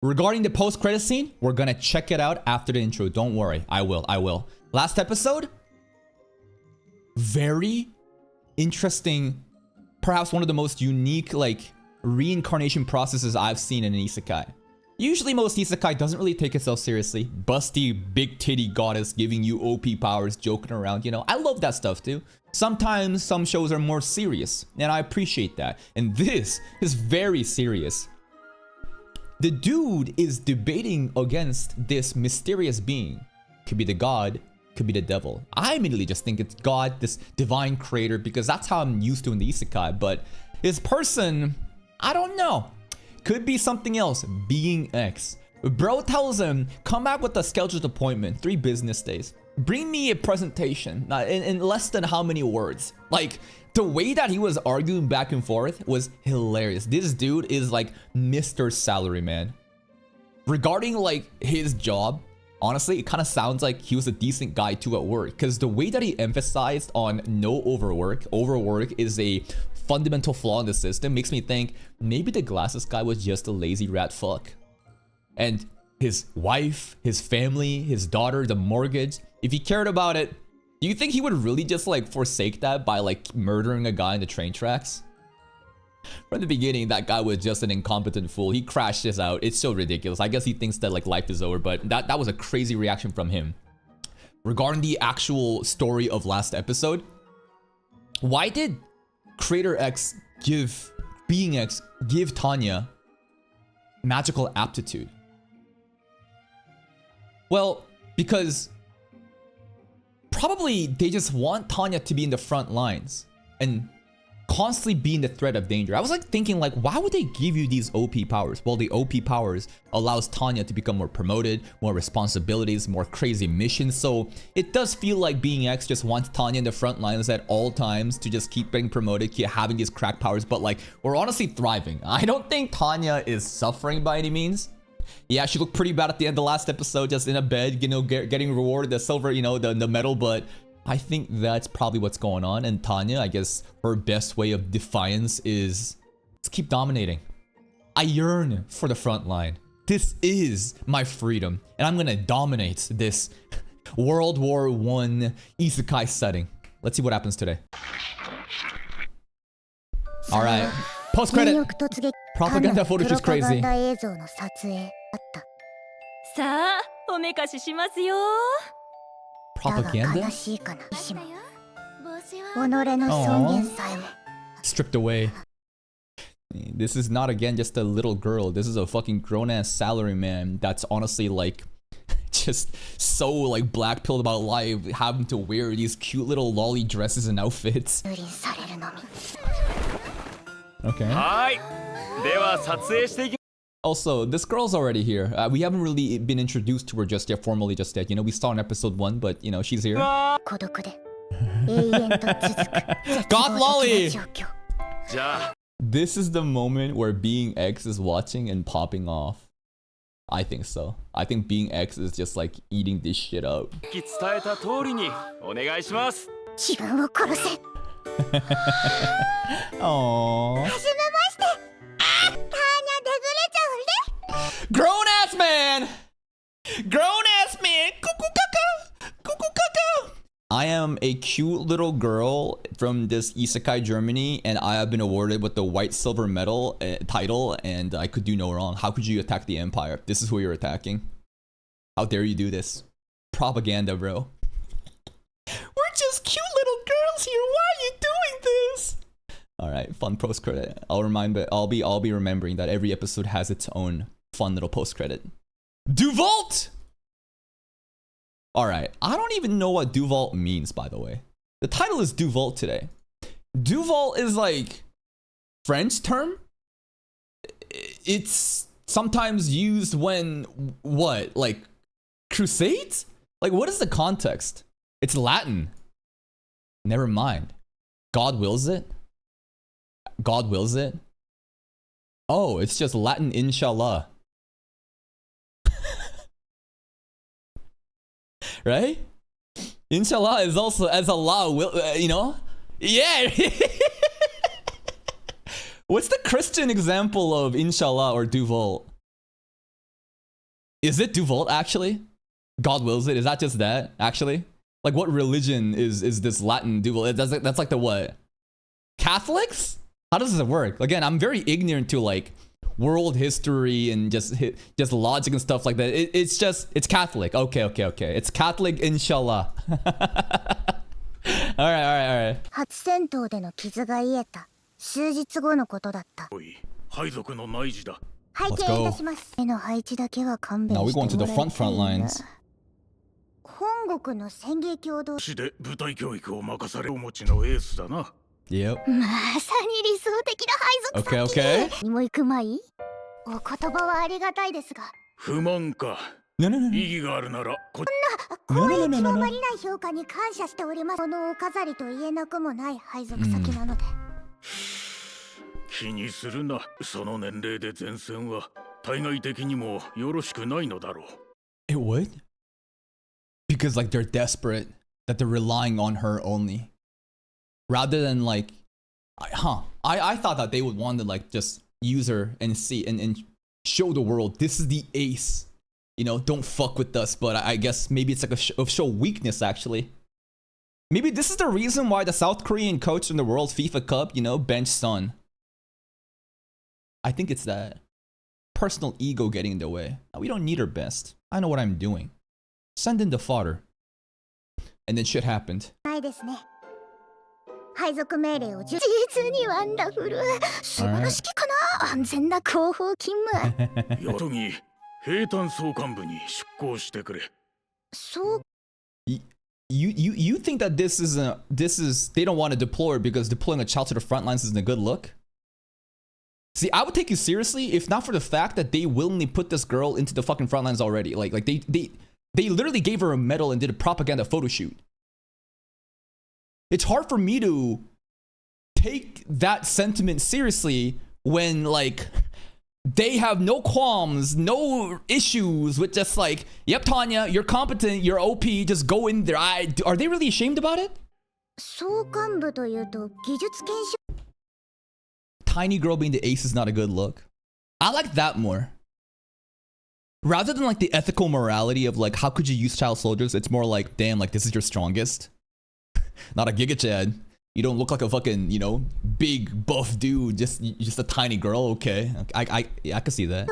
Regarding the post-credit scene, we're gonna check it out after the intro. Don't worry, I will. Last episode, very interesting, perhaps one of the most unique like reincarnation processes I've seen in an isekai. Usually most isekai doesn't really take itself seriously. Busty, big titty goddess giving you OP powers, joking around, you know. I love that stuff too. Sometimes some shows are more serious, and I appreciate that. And this is very serious. The dude is debating against this mysterious being. Could be the god, could be the devil. I immediately just think it's God, this divine creator, because that's how I'm used to in the isekai. But his person, I don't know. Could be something else. Being X. Bro tells him, come back with a scheduled appointment, 3 business days. Bring me a presentation in less than how many words. Like, the way that he was arguing back and forth was hilarious. This dude is like Mr. Salaryman. Regarding like his job, honestly, it kind of sounds like he was a decent guy too at work, because the way that he emphasized on no overwork is a fundamental flaw in the system, makes me think maybe the glasses guy was just a lazy rat fuck. And his wife, his family, his daughter, the mortgage, if he cared about it, do you think he would really just like forsake that by like murdering a guy in the train tracks? From the beginning, that guy was just an incompetent fool. He crashed this out. It's so ridiculous. I guess he thinks that like life is over, but that was a crazy reaction from him. Regarding the actual story of last episode, why did Creator X Being X give Tanya magical aptitude? Well, because probably they just want Tanya to be in the front lines and constantly be in the threat of danger. I was like thinking like, why would they give you these OP powers? Well, the OP powers allows Tanya to become more promoted, more responsibilities, more crazy missions. So it does feel like Being X just wants Tanya in the front lines at all times to just keep getting promoted, keep having these crack powers. But like, we're honestly thriving. I don't think Tanya is suffering by any means. Yeah, she looked pretty bad at the end of the last episode, just in a bed, you know, getting rewarded the silver, you know, the medal. But I think that's probably what's going on. And Tanya, I guess her best way of defiance is to keep dominating. I yearn for the front line. This is my freedom, and I'm gonna dominate this World War I isekai setting. Let's see what happens today. All right, post credit. Propaganda footage is crazy. さあ、おめかししますよ。 Propaganda? Stripped away. This is not again just a little girl. This is a fucking grown-ass salaryman that's honestly like just so like black-pilled about life, having to wear these cute little lolly dresses and outfits. Okay. Also, this girl's already here. We haven't really been introduced to her just yet, formally just yet. You know, we saw in episode 1, but you know, she's here. GOTH LOLI! This is the moment where Being X is watching and popping off. I think so. I think Being X is just like eating this shit up. Aww. Grown ass man! Grown ass man! Cuckoo caca! Cuckoo caca! I am a cute little girl from this isekai Germany, and I have been awarded with the white silver medal title, and I could do no wrong. How could you attack the Empire? This is who you're attacking. How dare you do this? Propaganda, bro. We're just cute little girls here. Why are you doing this? All right, fun post credit. I'll be remembering that every episode has its own fun little post credit. Duvault! Alright, I don't even know what Duvault means, by the way. The title is Duvault today. Duvault is like French term? It's sometimes used when what? Like crusades? Like what is the context? It's Latin. Never mind. God wills it? God wills it? Oh, it's just Latin inshallah. Right? Inshallah is also as Allah will, you know? Yeah. What's the Christian example of inshallah or Duvault? Is it Duvolt actually? God wills it. Is that just that actually? Like, what religion is this Latin Duvolt? That's like the what? Catholics? How does this work? Again, I'm very ignorant to like world history and just logic and stuff like that. It's Catholic. Okay. It's Catholic, inshallah. All right. 初戦闘での傷が癒えた数日後のことだった。配属の内示だ。拝見いたします。目の配置だけは勘弁 Now して we're も going to ら the いたいん front だ。 lines. 本国の戦芸共同市で部隊教育を任されお持ちのエースだな。Yep. まさに理想的な配属先。Okay. にも行くまい？お言葉はありがたいですが。不満か。No. 意義があるならこ。こういう気のまりない評価に感謝しております。このお飾りと言えなくもない配属先なので。気にするな。その年齢で前線は対外的にもよろしくないのだろう。It would? Because like they're desperate that they're relying on her only. Rather than like, I thought that they would want to like just use her and see and show the world this is the ace. You know, don't fuck with us. But I guess maybe it's like a show weakness actually. Maybe this is the reason why the South Korean coach in the World FIFA Cup, you know, bench Son. I think it's that personal ego getting in the way. We don't need her best. I know what I'm doing. Send in the fodder. And then shit happened. ないですね。配属命令を実にワンダフル。素晴らしきかな。安全な後方勤務。よとぎ兵隊総監部に出向してくれ。そう。You think that this is they don't want to deploy because deploying a child to the front lines isn't a good look? See, I would take you seriously if not for the fact that they willingly put this girl into the fucking front lines already. Like they literally gave her a medal and did a propaganda photo shoot. It's hard for me to take that sentiment seriously when like they have no qualms, no issues with just like, yep, Tanya, you're competent, you're OP, just go in there. Are they really ashamed about it? 総監部というと技術研修。 Tiny girl being the ace is not a good look. I like that more. Rather than like the ethical morality of like, how could you use child soldiers? It's more like, damn, like this is your strongest. Not a Giga Chad. You don't look like a fucking, you know, big buff dude. Just a tiny girl. Okay, I can see that.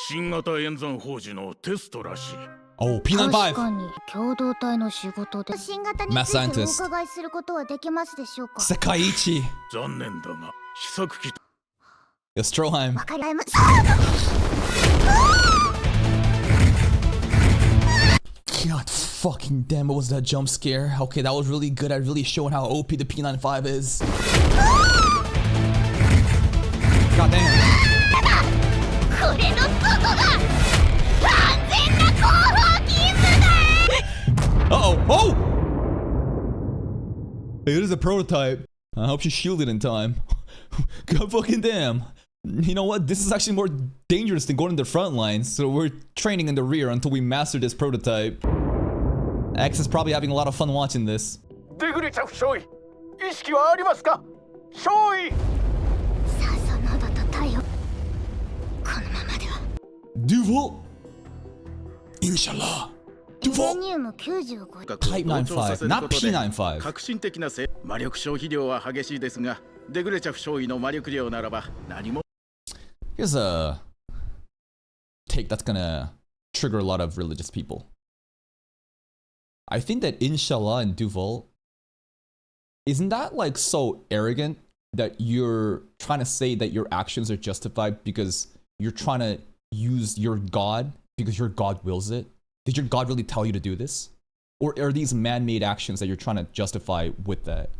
新型演算法時のテストらしい。 Oh, 確 P95. かに共同体の仕事で新型についてお伺いすることはできますでしょうか。 Sekaiichi. 残念だが試作機。 Yo, Stroheim. わかります。 God fucking damn, what was that jump scare? Okay, that was really good at really showing how OP the P95 is. God damn. これのここが完全な後方勤務だ。 Uh-oh. Oh! Hey, it is a prototype. I hope she shielded in time. God fucking damn. You know what? This is actually more dangerous than going to the front lines. So we're training in the rear until we master this prototype. X is probably having a lot of fun watching this. デグレチャフ少尉、意識はありますか？少尉。さあ、そのだと対応。このままでは。 Duval. Inshallah. ユ Duval. レニウム95。 Type 95, not P95. 革新的な魔力消費量は激しいですが、デグレチャフ少尉の魔力量ならば何も。 Here's a take that's gonna trigger a lot of religious people. I think that Inshallah and Duval, isn't that like so arrogant that you're trying to say that your actions are justified because you're trying to use your God because your God wills it? Did your God really tell you to do this? Or are these man-made actions that you're trying to justify with that?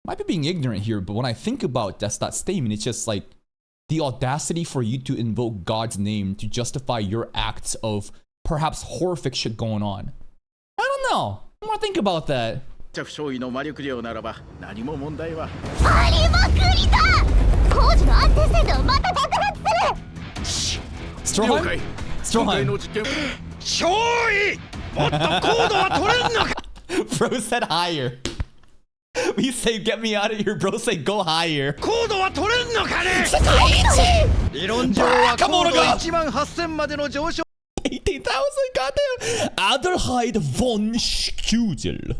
Might be being ignorant here, but when I think about that statement, it's just like the audacity for you to invoke God's name to justify your acts of perhaps horrific shit going on. I don't know. I'm gonna think about that. チャフ少尉の魔力量ならば何も問題は。ありまくりだ。工事の安定性度をまた爆発する。 Stroheim? 今回 Stroheim. の実験。少尉、もっと高度は取れんのか。Bro said higher. We say get me out of here, bro. Say go higher. 高度は取れんのかね。世界一。理論上は高度が18000までの上昇。18,000, goddamn. Adelheid von Skugel.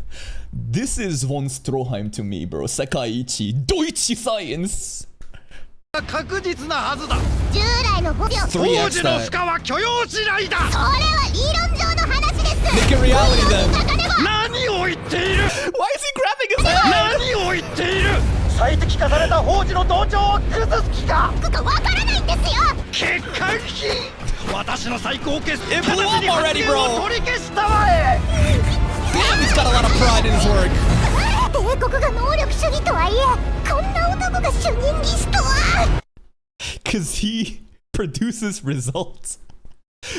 This is von Stroheim to me, bro. 世界一 Deutsche Science. 確実なはずだ。従来の5秒。当時の負荷は許容しないだ。それは理論上の話です。 Make it reality then. 何を言っている。 Why is he grabbing his head? 何を言っている。最適化された法治の同調を崩す気か。わからないんですよ。欠陥品。私の最高傑作。 It blew up already, bro. 取り消したわえ。 Damn, he's got a lot of pride in his work. 帝国が能力主義とはいえ、こんな男が主任技師とは。 Cause he produces results.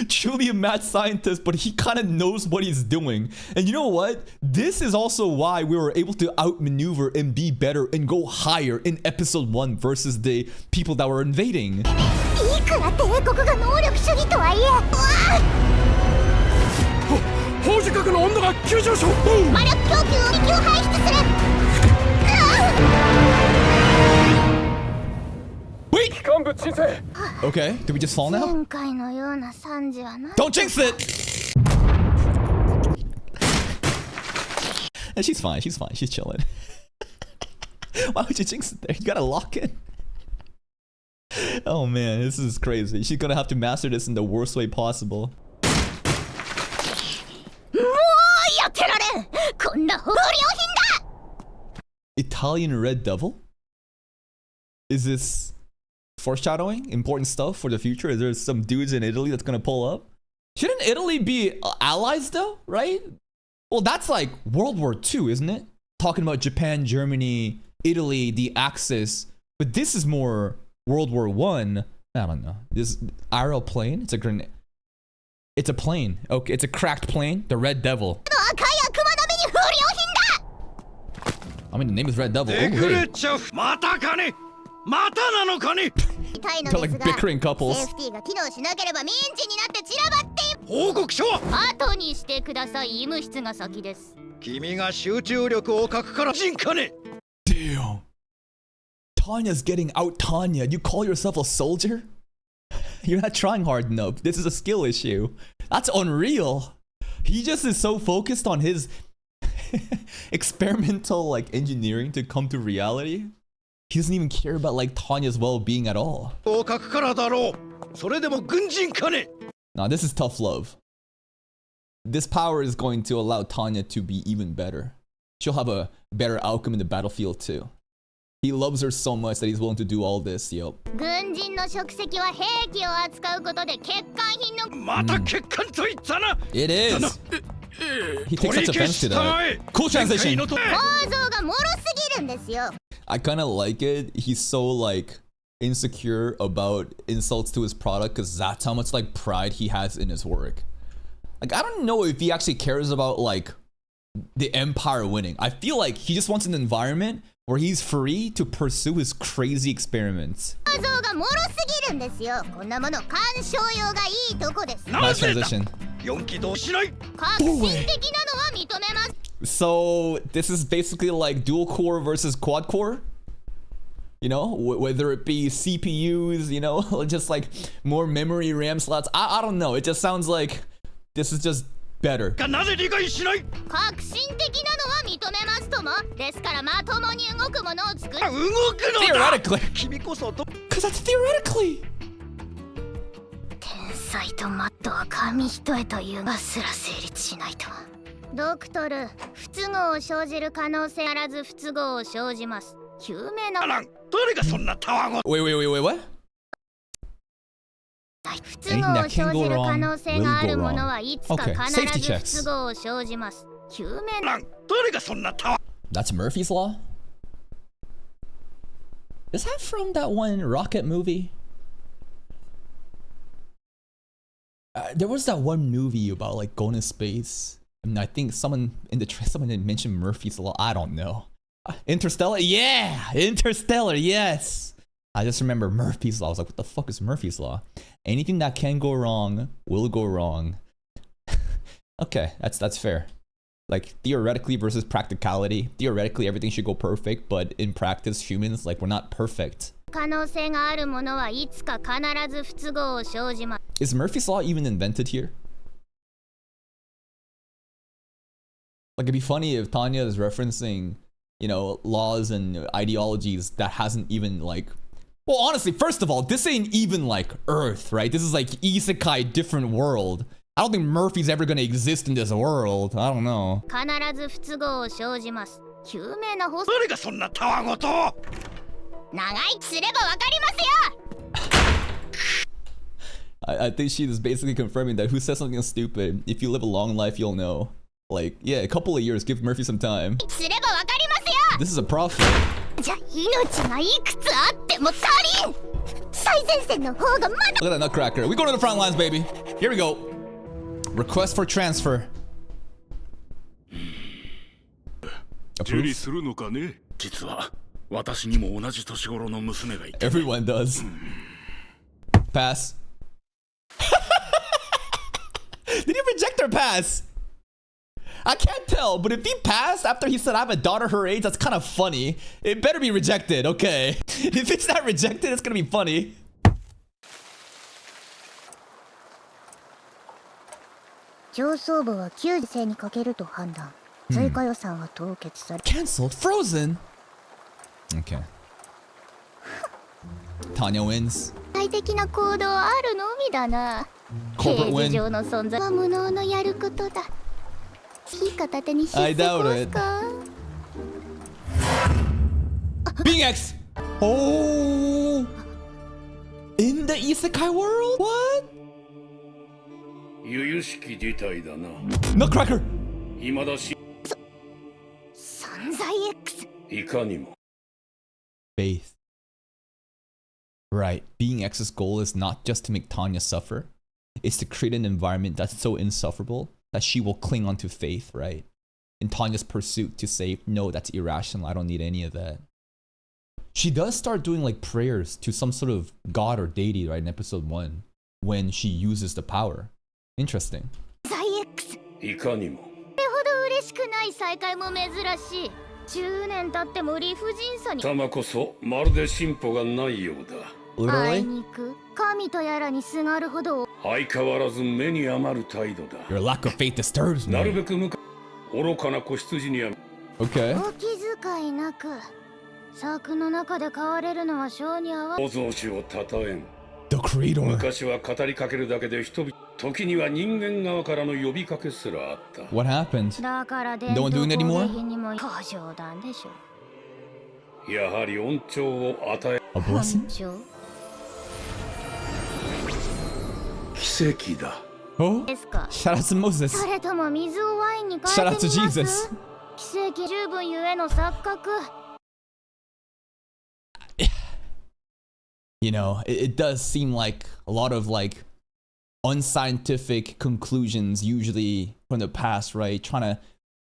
Truly a mad scientist, but he kind of knows what he's doing. And you know what? This is also why we were able to outmaneuver and be better and go higher in episode 1 versus the people that were invading. いくら帝国が能力主義とはいえ、砲磁核の温度が急上昇。魔力供給を敵を排出する。Wait! Okay, did we just fall now? 前回のような惨事はない。 Don't jinx it! And she's fine, she's fine, she's chilling. Why would you jinx it there? You gotta lock in. Oh man, this is crazy. She's gonna have to master this in the worst way possible. もうやってられん。こんな不良品だ。 Italian Red Devil? Is this foreshadowing? Important stuff for the future? Is there some dudes in Italy that's gonna pull up? Shouldn't Italy be allies though, right? Well, that's like World War II, isn't it? Talking about Japan, Germany, Italy, the Axis. But this is more World War I. I don't know. This aeroplane? It's a grenade. It's a plane. Okay, it's a cracked plane. The Red Devil. 赤い悪魔ダメに不良品だ。 I mean, the name is Red Devil. Oh, デグレ hey. ッチャフ。またかね。またなのかね。痛いの They're です like が、 bickering セ couples. ーフティーが機能しなければミンチになって散らばっている。報告書は後にしてください。医務室が先です。君が集中力を欠くから人かね。 Damn. Tanya's getting out Tanya. You call yourself a soldier? You're not trying hard enough. This is a skill issue. That's unreal. He just is so focused on his experimental like engineering to come to reality. He doesn't even care about like Tanya's well-being at all. を欠くからだろう。それでも軍人かね。 Nah, this is tough love. This power is going to allow Tanya to be even better. She'll have a better outcome in the battlefield too. He loves her so much that he's willing to do all this, yo. 軍人の職責は兵器を扱うことで欠陥品の。また欠陥と言ったな。 It is. He takes such offense to that. Cool transition. 構造が脆すぎるんですよ。 I kind of like it. He's so like insecure about insults to his product because that's how much like pride he has in his work. Like I don't know if he actually cares about like the empire winning. I feel like he just wants an environment where he's free to pursue his crazy experiments. 構造が脆すぎるんですよ。こんなもの鑑賞用がいいとこです。 Nice transition. 4起動しない。革新的なのは認めます。 So this is basically like dual core versus quad core. You know, whether it be CPUs, you know, just like more memory RAM slots. I don't know. It just sounds like this is just better. なぜ理解しない。革新的なのは認めますとも。ですからまともに動くものを作る。動くのだ。 Theoretically. 君こそと。 Because that's theoretically. 天才とマットは紙一重というがすら成立しないと。ドクトル、不都合を生じる可能性あらず不都合を生じます。救命の。誰がそんなたわご。Wait, what? 不都合を生じる可能性があるものはいつか必ず不都合を生じます。救命の。誰がそんなたわ。 That's Murphy's Law? Is that from that one Rocket movie? There was that one movie about like going to space. And I think someone in the someone had mentioned Murphy's Law. I don't know. Interstellar? Yeah! Interstellar, yes! I just remember Murphy's Law. I was like, what the fuck is Murphy's Law? Anything that can go wrong will go wrong. Okay, that's fair. Like theoretically versus practicality. Theoretically, everything should go perfect, but in practice, humans, like, we're not perfect. 可能性があるものはいつか必ず不都合を生じます。 Is Murphy's Law even invented here? Like, it'd be funny if Tanya is referencing, you know, laws and ideologies that hasn't even, like... Well, honestly, first of all, this ain't even, like, Earth, right? This is, like, isekai, different world. I don't think Murphy's ever gonna exist in this world. I don't know. 必ず不都合を生じます。有名な法則。誰がそんなたわごと。長生きすればわかりますよ。 I think she is basically confirming that who says something stupid, if you live a long life, you'll know. Like, yeah, a couple of years, give Murphy some time. すればわかりますよ。 This is a prophet. じゃあ命がいくつあっても足りん。最前線の方がまだ。 Look at that nutcracker. We go to the front lines, baby. Here we go. Request for transfer. 受理するのかね。実は私にも同じ年頃の娘がいて。Everyone does. Pass. Did he reject or pass? I can't tell, but if he passed after he said I have a daughter her age, that's kind of funny. It better be rejected, okay. If it's not rejected, it's gonna be funny. Cancelled? Frozen? Okay. Tanya wins. 具体的な行動あるのみだな。 Corporate 刑 win. 事上の存在は無能のやることだ。いい片手に出 I 世 doubt コー it. スか。 Being X! Oh! In the isekai world? What? 由々しき事態だな。 Nutcracker! 未だし散財 X。いかにも。 Faith. Right. Being X's goal is not just to make Tanya suffer. It's to create an environment that's so insufferable that she will cling onto faith, right? In Tanya's pursuit to say, no, that's irrational. I don't need any of that. She does start doing like prayers to some sort of god or deity, right, in episode 1 when she uses the power. Interesting. 財 X。いかにも。これほど嬉しくない再会も珍しい。10年経っても理不尽さに。様こそまるで進歩がないようだ。あい Literally? にく神とやらにすがるほど。相変わらず目に余る態度だ。 Your lack of faith disturbs なる me. べく愚かな子羊には Okay. お気遣いなく。作の中で変われるのは性に合わ。創造主をたたえん。 The creator. 昔は語りかけるだけで人々、時には人間側からの呼びかけすらあった。What happened? だから伝 No one 統 doing 工 anymore? 芸品にもご冗談でしょ。やはり恩寵を与え、 A blessing? 本庁奇跡だ。 Oh? ですか。 Shout out to Moses. それとも水をワインに変え Shout て out み to ます Jesus. 奇跡十分ゆえの錯覚。 You know, it does seem like a lot of like unscientific conclusions usually from the past, right? Trying to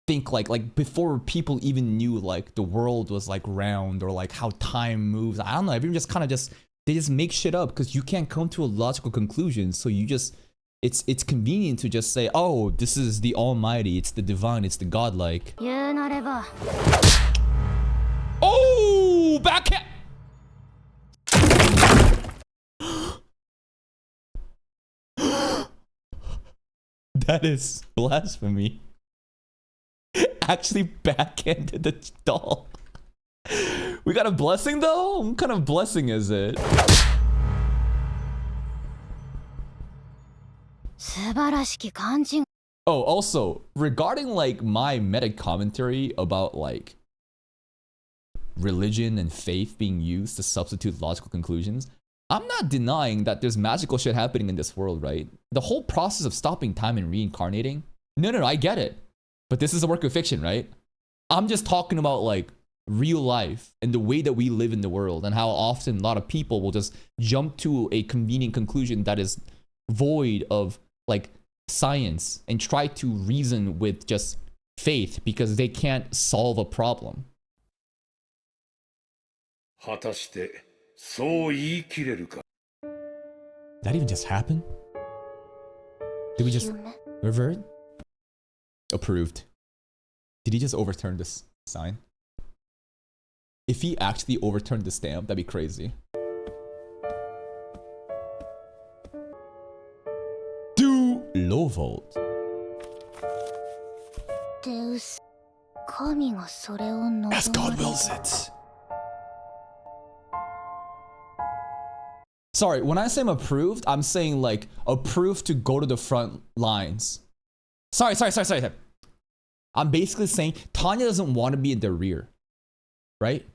think like before people even knew like the world was like round or like how time moves. I don't know. Everyone just kind of they just make shit up because you can't come to a logical conclusion. So you just it's convenient to just say, oh, this is the almighty, it's the divine, it's the godlike. 言うなれば Oh, backhand. That is blasphemy. Actually backhanded the doll. We got a blessing though? What kind of blessing is it? 素晴らしき勘違い。 Oh, also, regarding like my meta commentary about like religion and faith being used to substitute logical conclusions, I'm not denying that there's magical shit happening in this world, right? The whole process of stopping time and reincarnating. No, I get it. But this is a work of fiction, right? I'm just talking about like real life and the way that we live in the world and how often a lot of people will just jump to a convenient conclusion that is void of like science and try to reason with just faith because they can't solve a problem. 果たしてそう言い切れるか。 That even just happen? Did we just revert? Approved. Did he just overturn this sign? If he actually overturned the stamp, that'd be crazy. Do low volt. Deus, 神がそれを望まれ As God wills it. Sorry, when I say I'm approved, I'm saying like approved to go to the front lines. Sorry. I'm basically saying Tanya doesn't want to be in the rear, right?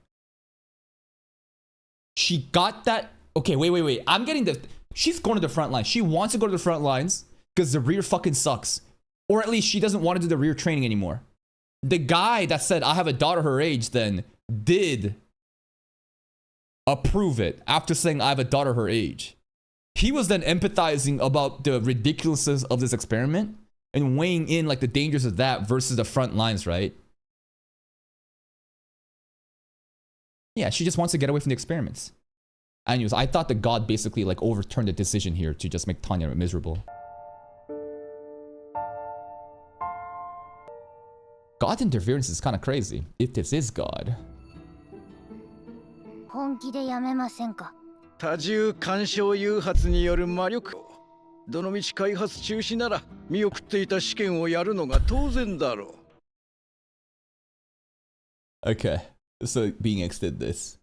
She got that. Okay, wait. I'm getting the. She's going to the front line. She wants to go to the front lines because the rear fucking sucks. Or at least she doesn't want to do the rear training anymore. The guy that said, I have a daughter her age, then did approve it after saying, I have a daughter her age. He was then empathizing about the ridiculousness of this experiment and weighing in like the dangers of that versus the front lines, right? Yeah, she just wants to get away from the experiments. Anyways, I thought the god basically like overturned the decision here to just make Tanya miserable. God interference is kind of crazy, if this is God. 本気でやめませんか。多重干渉誘発による魔力。どのみち開発中止なら見送っていた試験をやるのが当然だろう。 Okay, so Being X did this.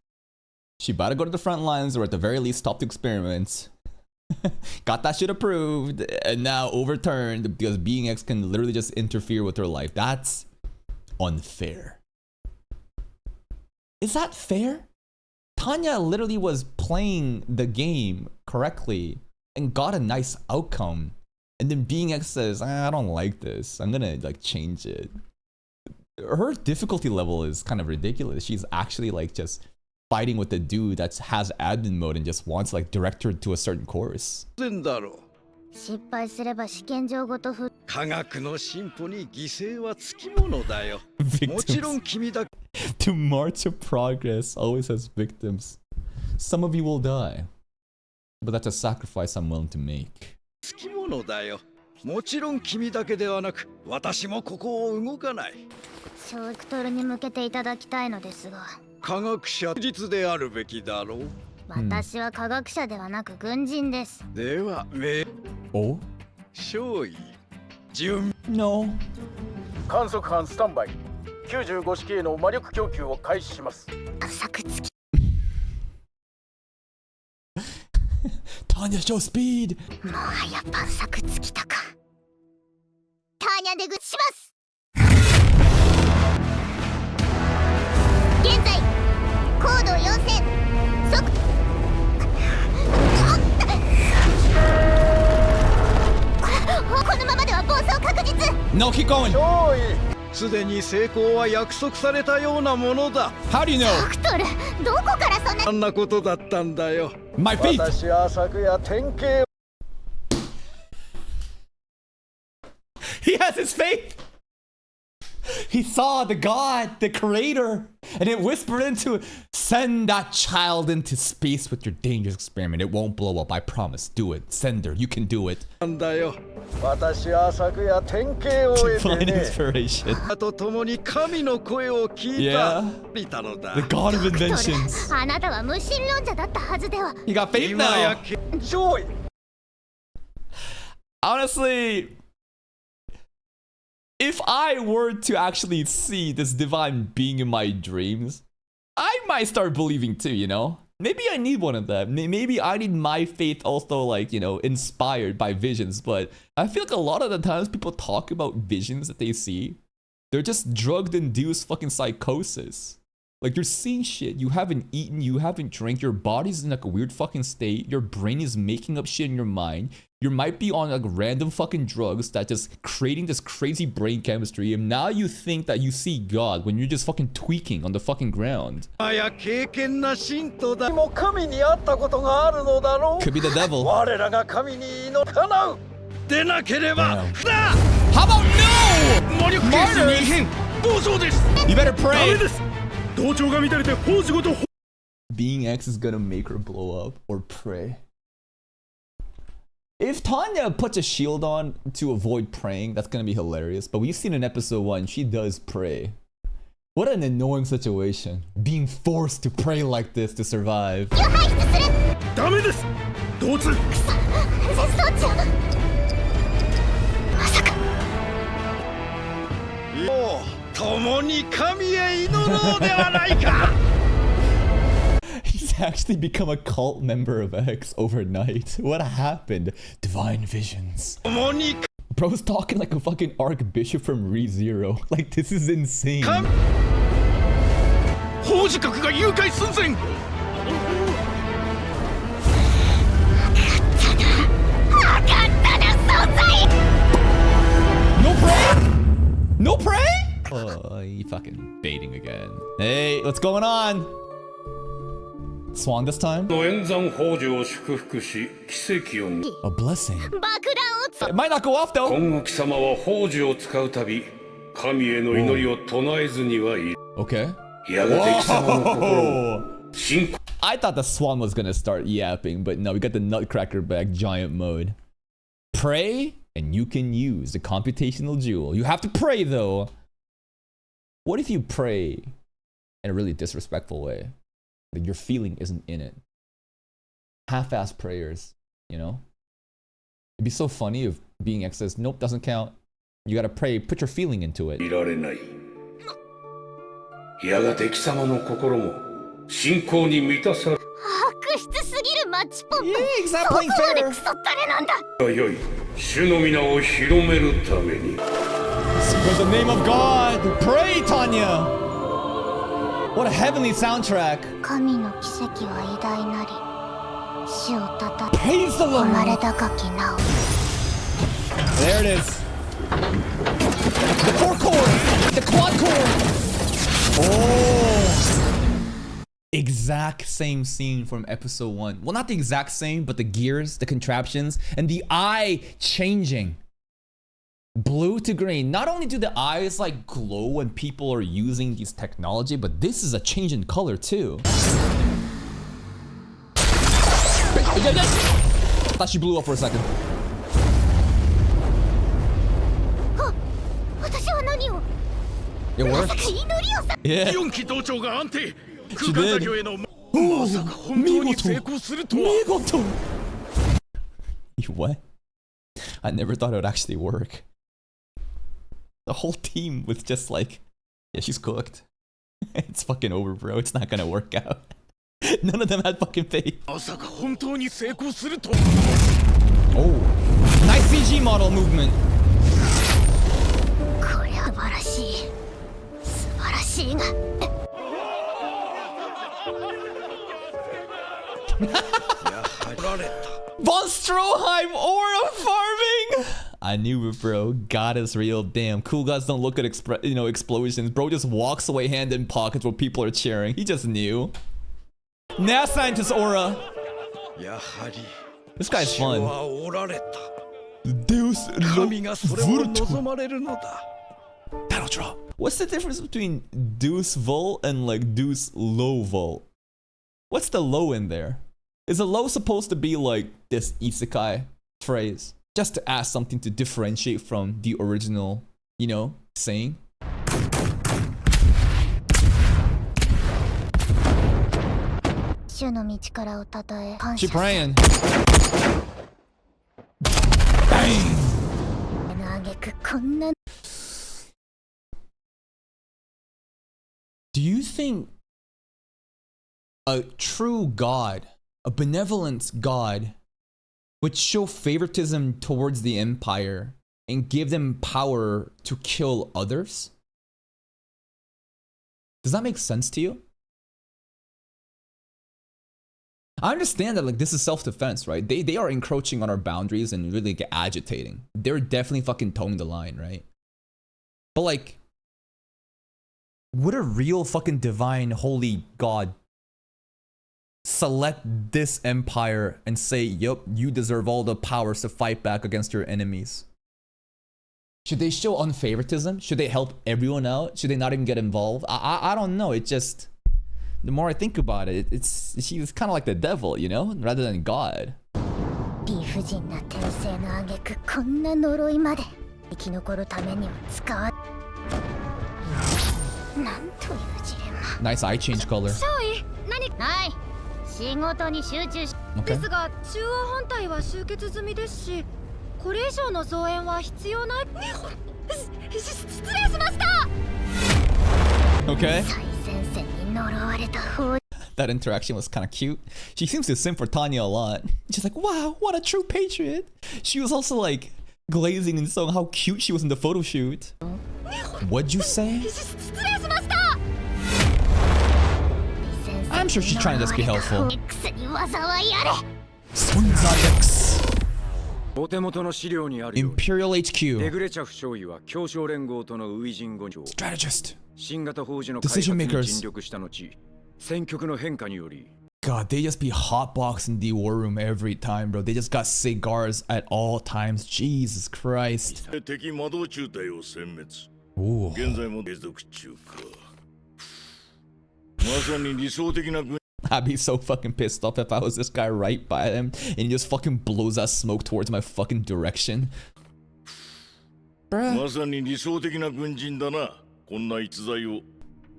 She about to go to the front lines or at the very least stop the experiments. Got that shit approved and now overturned because Being X can literally just interfere with her life. That's unfair. Is that fair? Tanya literally was playing the game correctly and got a nice outcome. And then Being X says, I don't like this. I'm gonna like change it. Her difficulty level is kind of ridiculous. She's actually like just fighting with the dude that has admin mode and just wants like direct her to a certain course. 失敗すれば試験場ごとふ。科学の進歩に犠牲はつきものだよ。もちろん君だ。To march of progress always has victims. Some of you will die, but that's a sacrifice I'm willing to make. つきものだよ。もちろん君だけではなく、私もここを動かない。ショークトルに向けていただきたいのですが。科学者実であるべきだろう。私は科学者ではなく軍人です。では、Oh? 少尉。準 No. 観測班スタンバイ。95式への魔力供給を開始します。作付き。Tanya, show speed. もはや晩作尽きたか。ターニャでグッします。現在高度4000速このままでは暴走確実。 No, keep going. 少尉、すでに成功は約束されたようなものだ。 How do you know? ドクトル、どこからそんな。あんなことだったんだよ。 My feet. 私は昨夜典型。 He has his faith. He saw the God, the creator, and it whispered into it, send that child into space with your dangerous experiment. It won't blow up, I promise. Do it. Send her. You can do it. なんだよ。私は昨夜典型を得て Divine ね。 inspiration. と共に神の声を聞いた。 Yeah. いたのだ。 The God of inventions. あなたは無神論者だったはずでは。 He got faith 今や now. 少尉。 Honestly, if I were to actually see this divine being in my dreams, I might start believing too, you know? Maybe I need one of them. Maybe I need my faith also, like, you know, inspired by visions. But I feel like a lot of the times people talk about visions that they see, they're just drug-induced fucking psychosis. Like, you're seeing shit, you haven't eaten, you haven't drank, your body's in like a weird fucking state, your brain is making up shit in your mind, you might be on like random fucking drugs that just creating this crazy brain chemistry, and now you think that you see God when you're just fucking tweaking on the fucking ground. 今や敬虔な信徒だ。もう神に会ったことがあるのだろう。 Could be the devil. 我らが神に祈る叶う。でなければ。 Damn. だ。 How about no? 魔力ケースに異変。暴走です。 You better ダメ pray. です。同調が乱れて宝珠ごと。 Being X is gonna make her blow up or pray. If Tanya puts a shield on to avoid praying, that's gonna be hilarious. But we've seen in episode 1, she does pray. What an annoying situation. Being forced to pray like this to survive. ダメです。同通。そっちゃまさかよう共に神へ祈ろうではないか。 He's actually become a cult member of X overnight. What happened? Divine visions. 共に Bro's talking like a fucking archbishop from ReZero. Like, this is insane. 法事閣が誘拐寸前。No pray? No pray? Oh, you fucking baiting again. Hey, what's going on? Swan this time? の演算宝珠を祝福し奇跡を A blessing. 爆弾をつ It might not go off though. 今後貴様は宝珠を使うたび神への祈りを唱えずにはいる Okay. やがて貴様の心を信仰 I thought the Swan was gonna start yapping, but no, we got the Nutcracker back giant mode. Pray, and you can use the computational jewel. You have to pray though. What if you pray in a really disrespectful way? Like your feeling isn't in it. Half-assed prayers, you know? It'd be so funny if being X says, nope, doesn't count. You gotta pray, put your feeling into it. いられないやがて貴様の心も信仰に満たされ悪質すぎるマッチポップ Yeah, he's not そこ playing まで fair. クソったれなんだがよい主の皆を広めるために For the name of God, pray, Tanya! What a heavenly soundtrack. 神の奇跡は偉大なり死をたた Praise the 誉れ Lord. 高き名を There it is. The four chord, the quad chord. Oh. Exact same scene from episode 1. Well, not the exact same, but the gears, the contraptions, and the eye changing. Blue to green. Not only do the eyes like glow when people are using these technology, but this is a change in color too. I thought she blew up for a second. 私は何を It ま worked. さか祈りをさ Yeah. 4機同調が安定。 She 空間 did. 作業へのまさか本当に成功するとは。 Migoto. What? I never thought it would actually work. The whole team was just like, yeah, she's cooked. It's fucking over, bro. It's not gonna work out. None of them had fucking faith. まさか本当に成功するとは。 Oh. Nice CG model movement. こりゃ素晴らしい素晴らしいが Von Stroheim aura farming! I knew it, bro. God is real. Damn, cool guys don't look at explosions. Bro just walks away hand in pockets while people are cheering. He just knew. Nah, scientist aura. やはり This guy's 主 fun. はおられた Deus 神がそれを望まれるのだ Battle drop. What's the difference between Deuce Volt and like Deuce Low Volt? What's the low in there? Is the low supposed to be like this isekai phrase? Just to ask something to differentiate from the original, you know, saying? She praying. Bang! あげくこんな Do you think a true god, a benevolent god, would show favoritism towards the empire and give them power to kill others? Does that make sense to you? I understand that like this is self-defense, right? They are encroaching on our boundaries and really get agitating. They're definitely fucking towing the line, right? But like, would a real fucking divine holy god select this empire and say, yup, you deserve all the powers to fight back against your enemies? Should they show unfavoritism? Should they help everyone out? Should they not even get involved? I don't know. It just, the more I think about it, she's kind of like the devil, you know, rather than God. 理不尽な転生の挙句こんな呪いまで生き残るためには使わなんというジレンマ。 Nice eye change color. 少尉何ない仕事に集中し Okay. ですが中央本体は集結済みですしこれ以上の増援は必要ない失礼しました Okay. 最前線に呪われた方 That interaction was kind of cute. She seems to simp for Tanya a lot. She's like, wow, what a true patriot. She was also like glazing and saying how cute she was in the photo shoot. What'd you say? 失礼しました I'm sure she's trying to just be helpful. くせに災いあれ Sunzai X. お手元の資料にあるように Imperial デ HQ. グレチャフ少尉は協商連合とのウイジン後上 Strategist. 新型法事の開発 Decision に makers. 尽力した後戦局の変化により God, they just be hotboxing the war room every time, bro. They just got cigars at all times. Jesus Christ. 敵魔導中隊を殲滅 Ooh. 現在も継続中かまさに理想的な軍 I'd be so fucking pissed off if I was this guy right by him and he just fucking blows that smoke towards my fucking direction. Bruh. まさに理想的な軍人だなこんな逸材を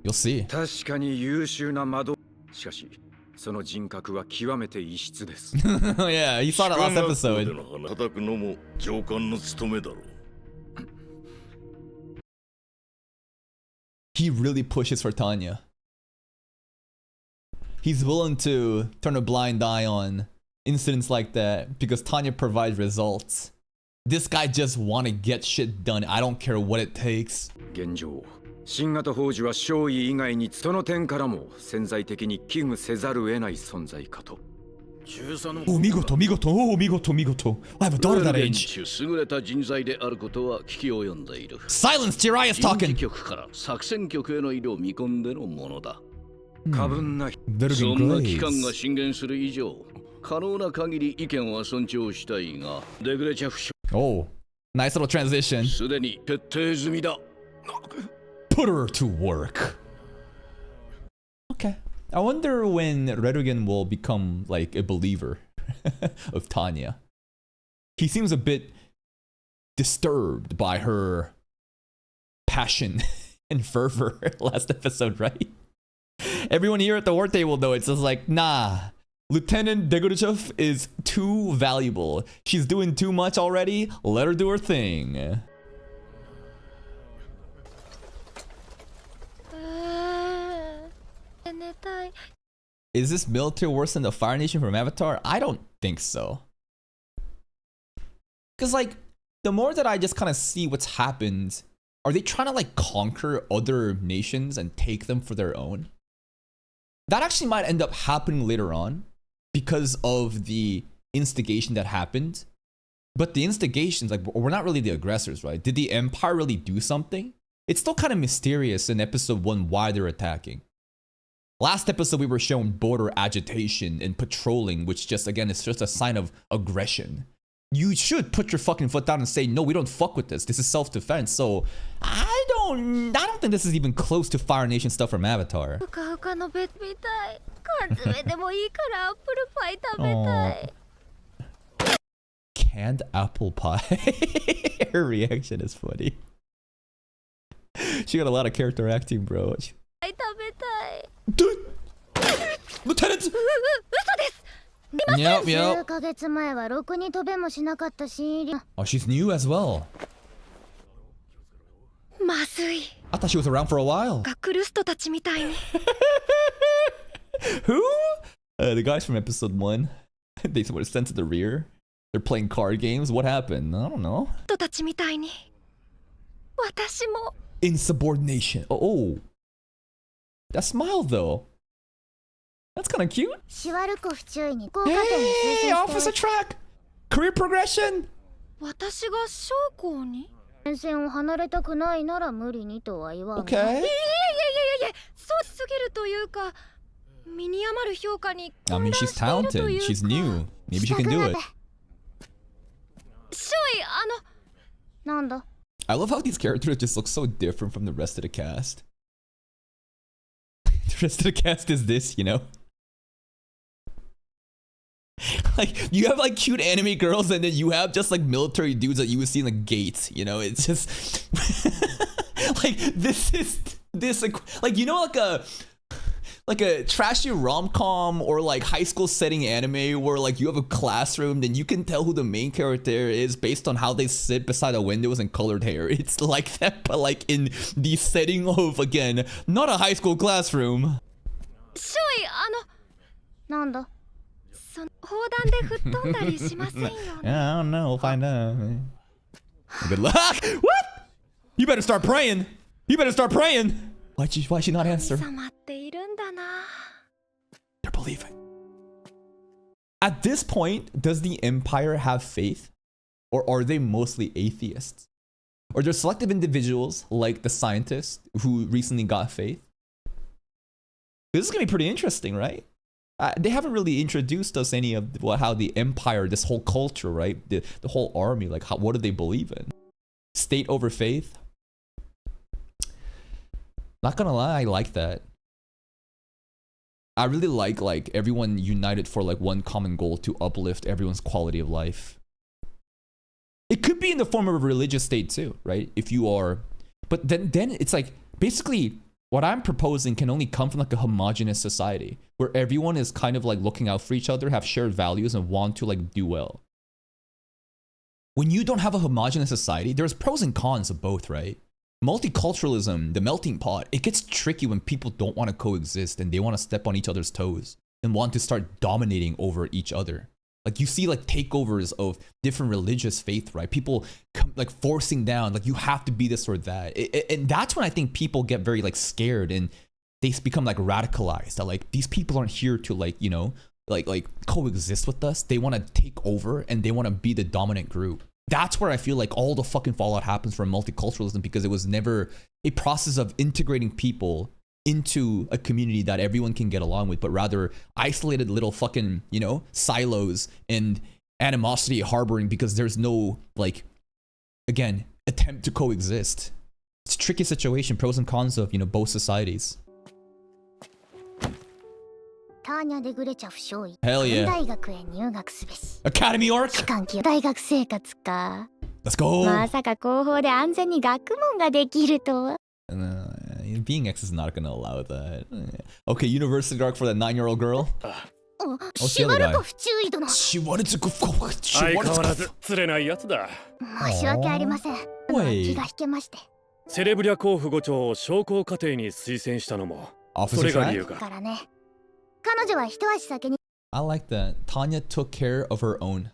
You'll see. 確かに優秀な魔導しかしその人格は極めて異質です Yeah, you saw that last で episode. の花叩くのも上官の務めだろう He really pushes for Tanya. He's willing to turn a blind eye on incidents like that because Tanya provides results. This guy just wanna get shit done. I don't care what it takes. 現状新型法事は少尉以外にその点からも潜在的に危惧せざるを得ない存在かと Oh, Migoto, Migoto, oh, Migoto, Migoto. I have a daughter that age. 優れた人材であることは聞き及んでいる。 Silence, Jiraiya's 人事 talking. 局から作戦局への移動を見込んでのものだ。過分な Better そ be んな機関が Glaze. 進言する以上、可能な限り意見は尊重したいが、デグレチャフ氏 Oh, nice little transition. すでに徹底済みだ。 Put her to work. Okay. I wonder when Redogen will become like a believer of Tanya. He seems a bit disturbed by her passion and fervor last episode, right? Everyone here at the war table though, it's just like, nah. Lieutenant Degurichev is too valuable. She's doing too much already. Let her do her thing. Is this military worse than the Fire Nation from Avatar? I don't think so. Because, like, the more that I just kind of see what's happened, are they trying to, like, conquer other nations and take them for their own? That actually might end up happening later on because of the instigation that happened. But the instigations, like, we're not really the aggressors, right? Did the Empire really do something? It's still kind of mysterious in episode 1 why they're attacking. Last episode, we were shown border agitation and patrolling, which just, again, is just a sign of aggression. You should put your fucking foot down and say, no, we don't fuck with this. This is self-defense. So I don't think this is even close to Fire Nation stuff from Avatar. ふかふかのベッドみたい缶詰でもいいからアップルパイ食べたい Canned apple pie. Her reaction is funny. She got a lot of character acting, bro. パイ食べたい Lieutenant! 嘘です Yep, 数 yep. ヶ月前はろくに飛べもしなかった新入り Oh, she's new as well. まずい I thought she was around for a while. ガクルストたちみたいに Who? The guys from episode 1. They were sent to the rear. They're playing card games. What happened? I don't know. 人たちみたいに私も Insubordination. Oh. That smile, though. That's kind of cute. シワルコフ中尉に高課点に推 Hey, 薦 officer して track. Career progression. 私が将校に前線を離れたくないなら無理にとは言わんが Okay. いやそうすぎるというか身に余る評価に I 混 mean, 乱 she's していると talented. いうか She's new. Maybe she した can く do な it. べ少尉なんだ I love how these characters just look so different from the rest of the cast. The rest of the cast is this, you know? Like you have like cute anime girls, and then you have just like military dudes that you would see in the gates. You know, it's just like this like you know like a trashy rom-com or like high school setting anime where like you have a classroom, then you can tell who the main character is based on how they sit beside the windows and colored hair. It's like that, but like in the setting of, again, not a high school classroom. 少尉なんだその砲弾で吹っ飛んだりしませんよね Yeah, I don't know. We'll find out. Good luck. What? You better start praying. You better start praying. Why'd she not answer? 様っているんだな They're believing. At this point, does the Empire have faith? Or are they mostly atheists? Or there selective individuals like the scientist who recently got faith? This is going to be pretty interesting, right? They haven't really introduced us any of how the Empire, this whole culture, right? The whole army, like what do they believe in? State over faith? Not gonna lie, I like that. I really like everyone united for like one common goal to uplift everyone's quality of life. It could be in the form of a religious state too, right? If you are, but then it's like basically what I'm proposing can only come from like a homogenous society where everyone is kind of like looking out for each other, have shared values, and want to like do well. When you don't have a homogenous society, there's pros and cons of both, right? Multiculturalism, the melting pot, it gets tricky when people don't want to coexist and they want to step on each other's toes and want to start dominating over each other. Like you see like takeovers of different religious faith, right? People come like forcing down, like you have to be this or that. And that's when I think people get very like scared and they become like radicalized. That like these people aren't here to like, you know, like coexist with us. They want to take over and they want to be the dominant group. That's where I feel like all the fucking fallout happens from multiculturalism, because it was never a process of integrating people into a community that everyone can get along with, but rather isolated little fucking, you know, silos and animosity harboring because there's no, like, again, attempt to coexist. It's a tricky situation, pros and cons of, you know, both societies. ターニャ・デグレチャフ少尉 Hell yeah. 大学へ入学すべし Academy arc? 期間期大学生活か Let's go! まさか後方で安全に学問ができるとは Being X is not gonna allow that. Okay, university arc for that 9-year-old girl. シワルコフ注意殿 She wanted to go. 相変わらず釣れないやつだ。申し訳ありませんおい気が引けましてセレブリア候補護長を将校課程に推薦したのもそ Officer れが理 track? 由か。からね彼女は一足先に I like that. Tanya took care of her own.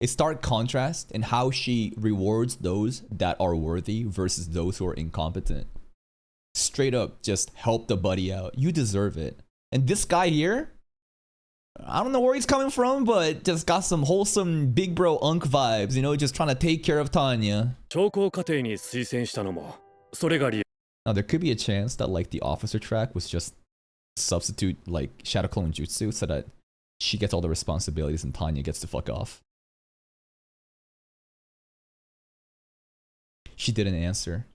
A stark contrast in how she rewards those that are worthy versus those who are incompetent. Straight up, just help the buddy out. You deserve it. And this guy here, I don't know where he's coming from, but just got some wholesome big bro unk vibes, you know, just trying to take care of Tanya. 将校課程に推薦したのもそれが理由。 Now, there could be a chance that, like, the officer track was just substitute, like, Shadow Clone Jutsu so that she gets all the responsibilities and Tanya gets to fuck off. She didn't answer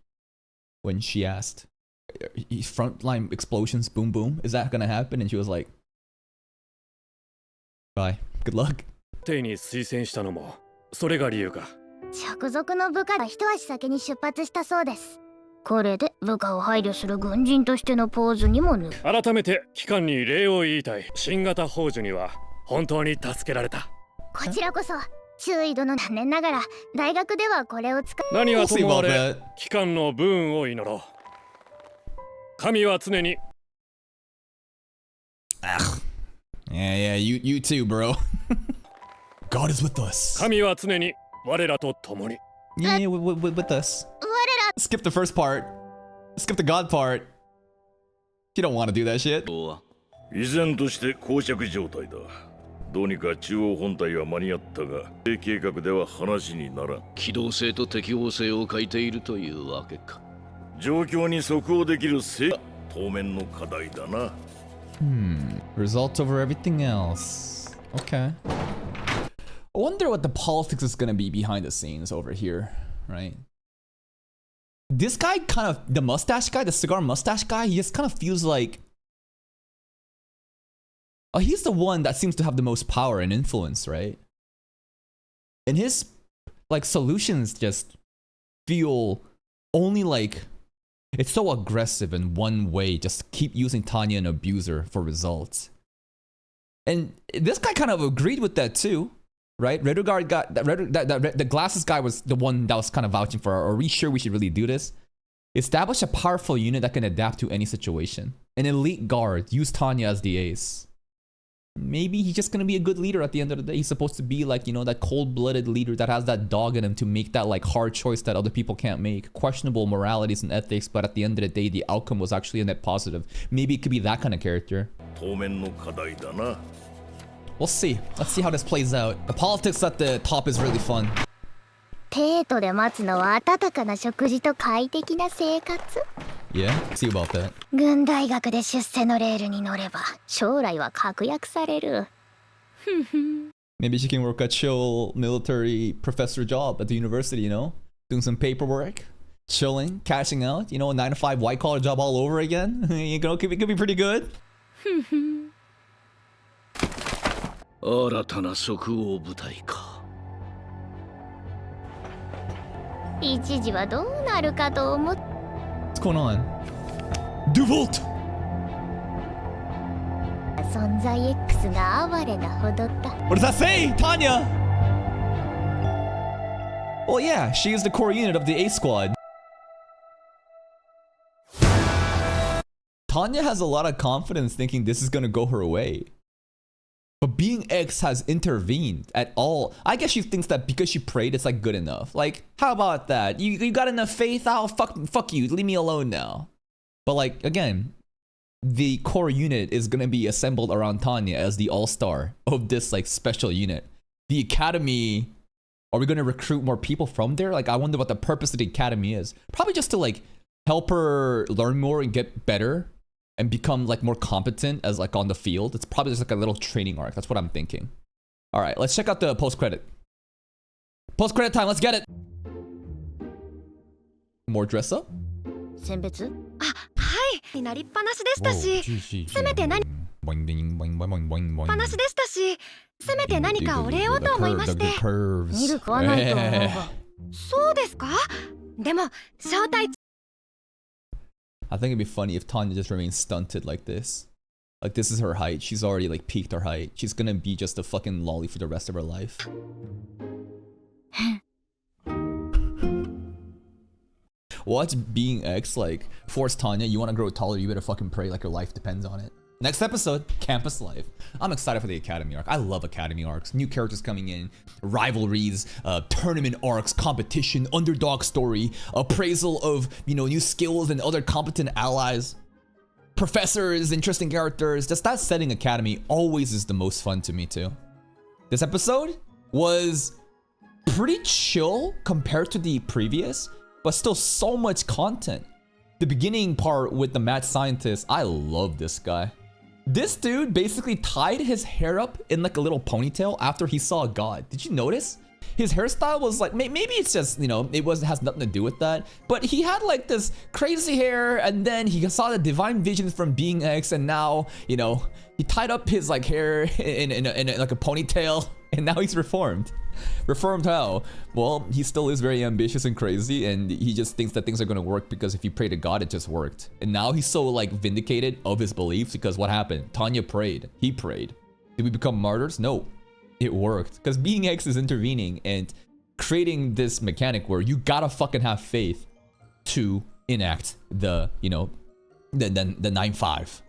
when she asked. Frontline explosions, boom, boom. Is that gonna happen? And she was like, bye. Good luck. 課程に推薦したのもそれが理由か。直属の部下が一足先に出発したそうですこれで部下を配慮する軍人としてのポーズにもぬ改めて機関に礼を言いたい。新型宝珠には本当に助けられた。こちらこそ注意殿残念ながら大学ではこれを使う何は We'll と see もあ about れ that. 機関の武運を祈ろう。神は常に Yeah, you too, bro. God is with us. 神は常に我らと共に。 Yeah, with us. 我ら Skip the first part. Skip the God part. You don't want to do that shit. 依然として膠着状態だ。どうにか中央本体は間に合ったが、計画では話にならん。機動性と適応性を欠いているというわけか。状況に即応できる性が当面の課題だな。Results over everything else. Okay. I wonder what the politics is gonna be behind the scenes over here, right? This guy kind of, the mustache guy, the cigar mustache guy, he just kind of feels like he's the one that seems to have the most power and influence, right? And his like solutions just feel only like it's so aggressive in one way. Just keep using Tanya and abuse her for results. And this guy kind of agreed with that too, right? Redugard got that the glasses guy was the one that was kind of vouching for, are we sure we should really do this? Establish a powerful unit that can adapt to any situation. An elite guard, use Tanya as the ace. Maybe he's just gonna be a good leader at the end of the day. He's supposed to be like, you know, that cold-blooded leader that has that dog in him to make that like hard choice that other people can't make. Questionable moralities and ethics, but at the end of the day, the outcome was actually a net positive. Maybe it could be that kind of character. We'll see. Let's see how this plays out. The politics at the top is really fun. 帝都で待つのは温かな食事と快適な生活。 Yeah, see about that. 軍大学で出世のレールに乗れば将来は確約される。Maybe she can work a chill military professor job at the university, you know? Doing some paperwork, chilling, cashing out, you know, a 9-to-5 white collar job all over again. You know, could be pretty good. 新たな職王部隊か。一時はどうなるかと思っ What's going on? Duvolt! た存在 X が哀れなほどだ。 What does that say, Tanya? Well, yeah, she is the core unit of the A squad. Tanya has a lot of confidence thinking this is gonna go her way. But being X has intervened at all. I guess she thinks that because she prayed, it's like good enough. Like, how about that? You got enough faith? Oh, fuck you. Leave me alone now. But like, again, the core unit is gonna be assembled around Tanya as the all-star of this like special unit. The academy, are we gonna recruit more people from there? Like, I wonder what the purpose of the academy is. Probably just to like help her learn more and get better and become like more competent as like on the field. It's probably just like a little training arc. That's what I'm thinking. All right, let's check out the post-credit. Post-credit time, let's get it. More dress up? 選別あ、はいなりっぱなしでしたしせめて何っぱなしでしたしせめて何かお礼をと思いましてミルクはないと思うがそうですかでも招待 I think it'd be funny if Tanya just remains stunted like this. Like, this is her height. She's already like peaked her height. She's gonna be just a fucking lolly for the rest of her life. Watch being X like force Tanya. You want to grow taller, you better fucking pray like your life depends on it. Next episode, campus life. I'm excited for the academy arc. I love academy arcs. New characters coming in, rivalries, tournament arcs, competition, underdog story, appraisal of, you know, new skills and other competent allies, professors, interesting characters. Just that setting academy always is the most fun to me too. This episode was pretty chill compared to the previous, but still so much content. The beginning part with the mad scientist, I love this guy. This dude basically tied his hair up in like a little ponytail after he saw God. Did you notice? His hairstyle was like, maybe it's just, you know, has nothing to do with that. But he had like this crazy hair and then he saw the divine visions from being X and now, you know, he tied up his like hair in like a ponytail and now he's reformed. Reformed how? Well, he still is very ambitious and crazy and he just thinks that things are gonna work because if you pray to God, it just worked. And now he's so like vindicated of his beliefs because what happened? Tanya prayed. He prayed. Did we become martyrs? No. It worked. Because being X is intervening and creating this mechanic where you gotta fucking have faith to enact the, you know, the 9-5.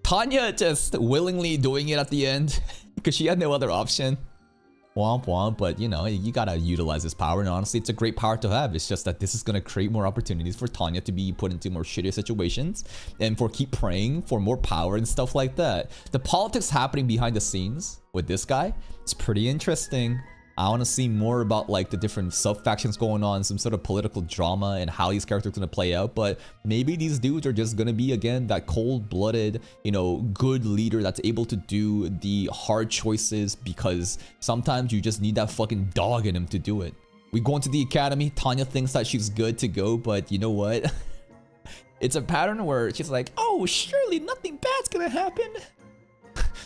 Tanya just willingly doing it at the end because she had no other option. Womp womp, but you know, you gotta utilize this power and honestly it's a great power to have. It's just that this is gonna create more opportunities for Tanya to be put into more shitty situations and for keep praying for more power and stuff like that. The politics happening behind the scenes with this guy is pretty interesting. I want to see more about like the different sub-factions going on, some sort of political drama and how these characters are going to play out. But maybe these dudes are just going to be, again, that cold-blooded, you know, good leader that's able to do the hard choices because sometimes you just need that fucking dog in him to do it. We go into the academy. Tanya thinks that she's good to go, but you know what? It's a pattern where she's like, oh, surely nothing bad's going to happen.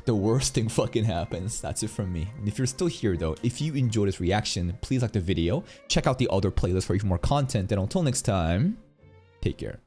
the worst thing fucking happens. That's it from me. And if you're still here though, if you enjoyed this reaction, please like the video. Check out the other playlist for even more content. And until next time, take care.